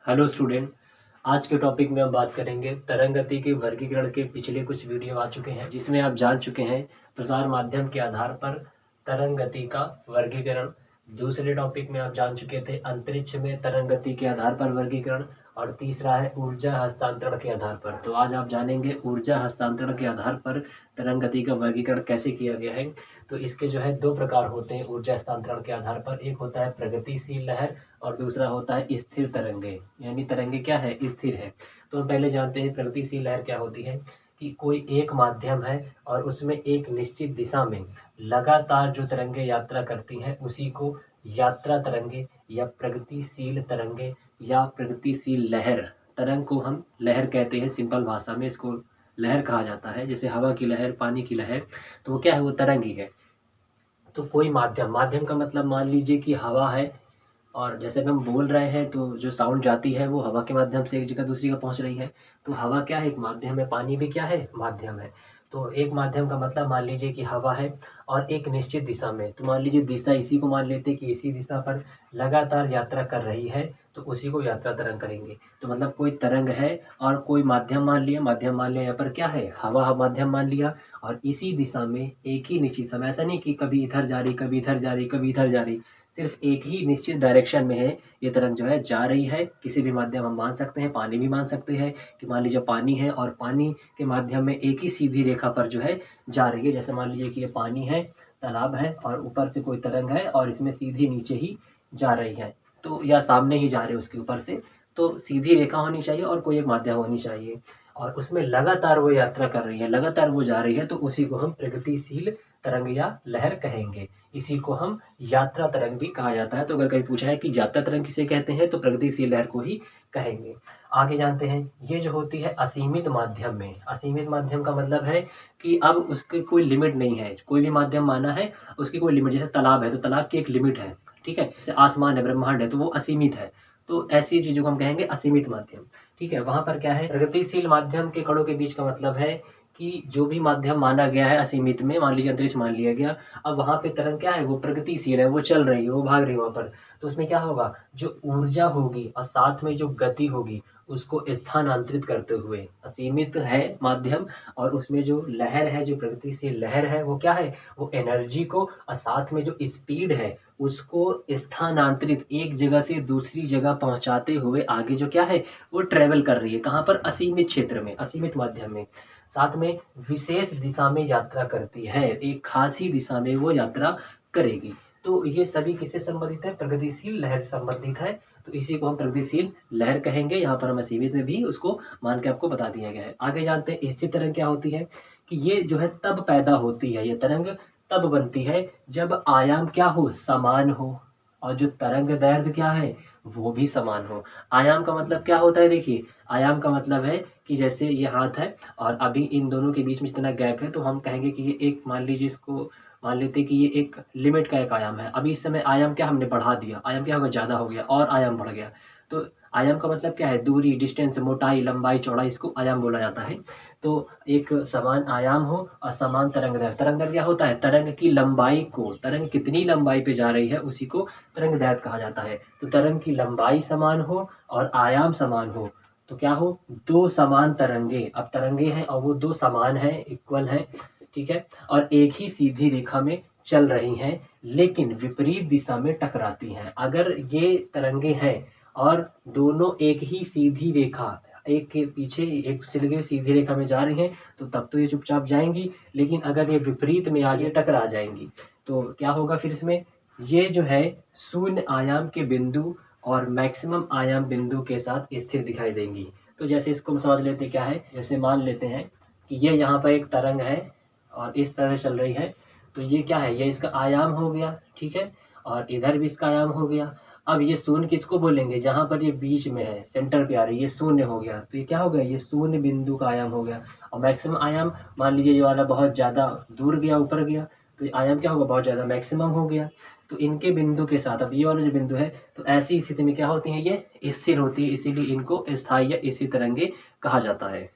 Hello student. आज के topic में हम बात करेंगे तरंग गति के वर्गीकरण के पिछले कुछ वीडियो आ चुके हैं जिसमें आप जान चुके हैं प्रसार माध्यम के आधार पर तरंग गति का वर्गीकरण। दूसरे टॉपिक में आप जान चुके थे अंतरिक्ष में तरंग गति के आधार पर वर्गीकरण, और तीसरा है ऊर्जा हस्तांतरण के आधार पर। तो आज आप जानेंगे ऊर्जा हस्तांतरण के आधार पर तरंग गति का वर्गीकरण कैसे किया गया है। तो इसके जो है दो प्रकार होते हैं ऊर्जा हस्तांतरण के आधार पर, एक होता है प्रगतिशील लहर और दूसरा होता है स्थिर तरंगे, यानी तरंगे क्या है, स्थिर है। तो हम पहले जानते हैं प्रगतिशील लहर क्या होती है कि कोई एक माध्यम है और उसमें एक निश्चित दिशा में लगातार जो तरंगे यात्रा करती हैं उसी को यात्रा तरंगे या प्रगतिशील तरंगे या प्रगतिशील लहर, तरंग को हम लहर कहते हैं, सिंपल भाषा में इसको लहर कहा जाता है। जैसे हवा की लहर, पानी की लहर, तो वो क्या है, वो तरंग ही है। तो कोई माध्यम, माध्यम का मतलब मान लीजिए कि हवा है और जैसे हम बोल रहे हैं तो जो साउंड जाती है वो हवा के माध्यम से एक जगह दूसरी जगह पहुंच रही है। तो हवा क्या है, एक माध्यम है, पानी भी क्या है, माध्यम है। तो एक माध्यम का मतलब मान लीजिए कि हवा है और एक निश्चित दिशा में, तो मान लीजिए दिशा इसी को मान लेते कि इसी दिशा पर लगातार यात्रा कर रही है, तो उसी को यात्रा तरंग करेंगे। तो मतलब कोई तरंग है और कोई माध्यम मान लिया, माध्यम मान लिया यहाँ पर क्या है, हवा माध्यम मान लिया, और इसी दिशा में एक ही निश्चित समय, ऐसा नहीं कि कभी इधर जा रही, कभी इधर जा रही, कभी इधर जा रही, सिर्फ एक ही निश्चित डायरेक्शन में है ये तरंग जो है जा रही है। किसी भी माध्यम हम मान सकते हैं, पानी भी मान सकते हैं कि मान लीजिए पानी है और पानी के माध्यम में एक ही सीधी रेखा पर जो है जा रही है। जैसे मान लीजिए कि ये पानी है, तालाब है और ऊपर से कोई तरंग है और इसमें सीधी नीचे ही जा रही है, तो या सामने ही जा रहे उसके ऊपर से, तो सीधी रेखा होनी चाहिए और कोई एक माध्यम होनी चाहिए और उसमें लगातार वो यात्रा कर रही है, लगातार वो जा रही है, तो उसी को हम प्रगतिशील तरंग या लहर कहेंगे। इसी को हम यात्रा तरंग भी कहा जाता है। तो अगर कहीं पूछा है कि यात्रा तरंग किसे कहते हैं तो प्रगतिशील लहर को ही कहेंगे। आगे जानते हैं, ये जो होती है असीमित माध्यम में, असीमित माध्यम का मतलब है कि अब उसके कोई लिमिट नहीं है, कोई भी माध्यम माना है उसकी कोई लिमिट, जैसे तालाब है तो तालाब की एक लिमिट है, ठीक है। जैसे आसमान है, ब्रह्मांड है, तो वो असीमित है। तो ऐसी चीजों को हम कहेंगे असीमित माध्यम, ठीक है। वहां पर क्या है, प्रगतिशील माध्यम के कणों के बीच का मतलब है कि जो भी माध्यम माना गया है असीमित में, मान लीजिए अंतरिक्ष मान लिया गया, अब वहां पे तरंग क्या है, वो प्रगतिशील है, वो चल रही है, वो भाग रही है वहां पर। तो उसमें क्या होगा, जो ऊर्जा होगी और साथ में जो गति होगी उसको स्थानांतरित करते हुए, असीमित है माध्यम और उसमें जो लहर है, जो प्रगतिशील लहर है, वो क्या है, वो एनर्जी को और साथ में जो स्पीड है उसको स्थानांतरित, एक जगह से दूसरी जगह पहुंचाते हुए आगे जो क्या है वो ट्रेवल कर रही है, कहाँ पर, असीमित क्षेत्र में, असीमित माध्यम में। साथ में विशेष दिशा में यात्रा करती है, एक खास ही दिशा में वो यात्रा करेगी। तो ये सभी किससे संबंधित है, प्रगतिशील लहर से संबंधित है। तो इसी को हम प्रगतिशील लहर कहेंगे। यहाँ पर हम असीमित में भी उसको मान के आपको बता दिया गया है। आगे जानते हैं स्थिर तरंग क्या होती है, कि ये जो है तब पैदा होती है, ये तरंग तब बनती है जब आयाम क्या हो, समान हो, और जो तरंग दैर्ध्य क्या है वो भी समान हो। आयाम का मतलब क्या होता है, देखिए आयाम का मतलब है कि जैसे ये हाथ है और अभी इन दोनों के बीच में जितना गैप है तो हम कहेंगे कि ये एक, मान लीजिए इसको मान लेते कि ये एक लिमिट का एक आयाम है। अभी इस समय आयाम क्या हमने बढ़ा दिया, आयाम क्या होगा, ज़्यादा हो गया और आयाम बढ़ गया। तो आयाम का मतलब क्या है, दूरी, डिस्टेंस, मोटाई, लंबाई, चौड़ाई, इसको आयाम बोला जाता है। तो एक समान आयाम हो और समान तरंग दैर्ध्य, तरंग दैर्ध्य क्या होता है, तरंग की लंबाई को, तरंग कितनी लंबाई पे जा रही है उसी को तरंग दैर्ध्य कहा जाता है। तो तरंग की लंबाई समान हो और आयाम समान हो तो क्या हो, दो समान तरंगे, अब तरंगे हैं और वो दो समान हैं, इक्वल हैं, ठीक है, और एक ही सीधी रेखा में चल रही हैं लेकिन विपरीत दिशा में टकराती हैं। अगर ये तरंगे हैं और दोनों एक ही सीधी रेखा, एक के पीछे एक दूसरे के सीधी रेखा में जा रही हैं तो तब तो ये चुपचाप जाएंगी, लेकिन अगर ये विपरीत में आज ये टकरा जाएंगी तो क्या होगा, फिर इसमें ये जो है शून्य आयाम के बिंदु और मैक्सिमम आयाम बिंदु के साथ स्थिर दिखाई देंगी। तो जैसे इसको हम समझ लेते क्या है, जैसे मान लेते हैं कि ये यहाँ पर एक तरंग है और इस तरह चल रही है, तो ये क्या है, ये इसका आयाम हो गया, ठीक है, और इधर भी इसका आयाम हो गया। अब ये शून्य किसको बोलेंगे, जहाँ पर ये बीच में है, सेंटर पे आ रही है, ये शून्य हो गया, तो ये क्या हो गया, ये शून्य बिंदु का आयाम हो गया। और मैक्सिमम आयाम, मान लीजिए ये वाला बहुत ज़्यादा दूर गया, ऊपर गया, तो ये आयाम क्या होगा, बहुत ज़्यादा मैक्सिमम हो गया। तो इनके बिंदु के साथ अब ये वाला जो बिंदु है, तो ऐसी स्थिति में क्या होती है, ये स्थिर होती है, इसीलिए इनको स्थायी या स्थिर तरंगे कहा जाता है।